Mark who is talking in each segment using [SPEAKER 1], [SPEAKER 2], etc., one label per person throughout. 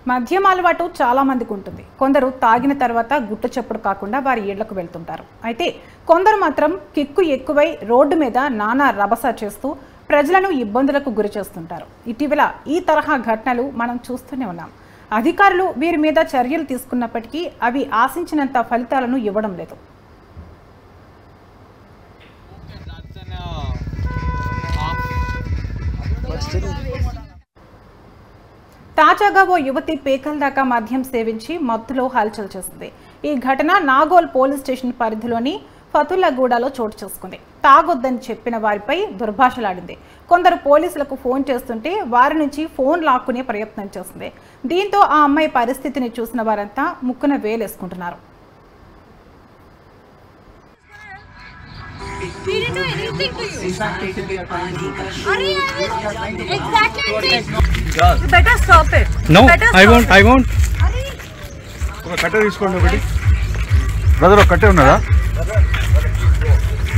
[SPEAKER 1] మద్యం అలవాటు చాలా మందికి ఉంటుంది. కొందరు తాగిన తర్వాత గుట్టు చప్పుడు కాకుండా వారి ఇళ్లకు వెళ్తుంటారు. అయితే కొందరు మాత్రం కిక్కు ఎక్కువై రోడ్డు మీద నానా రభస చేస్తూ ప్రజలను ఇబ్బందులకు గురి చేస్తుంటారు. ఇటీవల ఈ తరహా ఘటనలు మనం చూస్తూనే ఉన్నాం. అధికారులు వీరి మీద చర్యలు తీసుకున్నప్పటికీ అవి ఆశించినంత ఫలితాలను ఇవ్వడం లేదు. తాజాగా ఓ యువతి పేకల దాకా మద్యం సేవించి మత్తులో హల్చల్ చేసింది. ఈ ఘటన నాగోల్ పోలీస్ స్టేషన్ పరిధిలోని ఫతుల్లగూడలో చోటు చేసుకుంది. తాగొద్దని చెప్పిన వారిపై దుర్భాషలాడింది. కొందరు పోలీసులకు ఫోన్ చేస్తుంటే వారి నుంచి ఫోన్ లాక్కునే ప్రయత్నం చేసింది. దీంతో ఆ అమ్మాయి పరిస్థితిని చూసిన వారంతా ముక్కున వేలేసుకుంటున్నారు.
[SPEAKER 2] We didn't do anything to you. Exactly. You better stop it.
[SPEAKER 3] No, I won't.
[SPEAKER 4] ఒక కట్టే తీసుకోండి ఒకటి. బ్రదర్ ఒక కట్టే ఉన్నదా?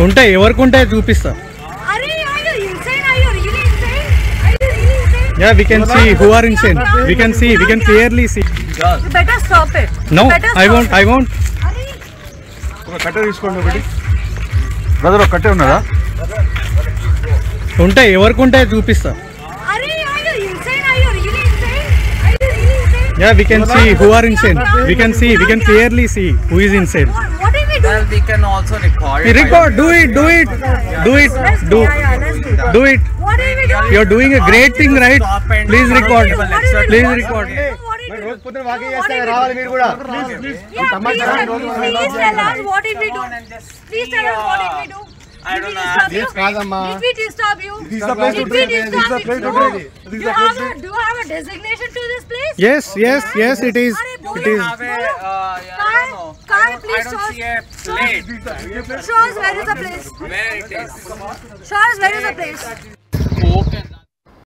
[SPEAKER 3] ఉంటాయి, ఎవరికి ఉంటాయి చూపిస్తా.
[SPEAKER 2] Are you insane? Are you really insane? Are you really insane?
[SPEAKER 3] Yeah, we can see who are insane. We can clearly see.
[SPEAKER 2] You better stop it.
[SPEAKER 3] No, I won't.
[SPEAKER 4] ఒక కట్టే తీసుకోండి ఒకటి. బ్రదర్ ఒక కట్టే ఉన్నదా?
[SPEAKER 3] ఉంటాయి, ఎవరికి ఉంటాయి చూపిస్తా.
[SPEAKER 2] Are you insane? Are you really insane? Are you really insane?
[SPEAKER 3] Yeah, we can see who are insane. We can clearly see who is insane.
[SPEAKER 2] What did we do?
[SPEAKER 5] Well, we can also record.
[SPEAKER 3] Record, do it. Do it.
[SPEAKER 2] Let's do that.
[SPEAKER 3] Do it.
[SPEAKER 2] What did we do?
[SPEAKER 3] You're doing a great thing, right? Please record. Please record.
[SPEAKER 4] రోజు పొద్దున walking చేస్తే రావాలి మీరు కూడా.
[SPEAKER 2] Yeah, please tell us what did we do? Please tell us what did we do?
[SPEAKER 5] I don't know.
[SPEAKER 4] This కాదమ్మా.
[SPEAKER 2] Did we disturb you?
[SPEAKER 4] This is the place to drink. This is the place to drink.
[SPEAKER 2] Do you have a designation to this place?
[SPEAKER 3] Yes, it is. It is.
[SPEAKER 5] Have a, I don't know.
[SPEAKER 2] Please
[SPEAKER 5] I don't see a plate.
[SPEAKER 2] show us where is the place.
[SPEAKER 5] Where it is.
[SPEAKER 2] Show us where is the place.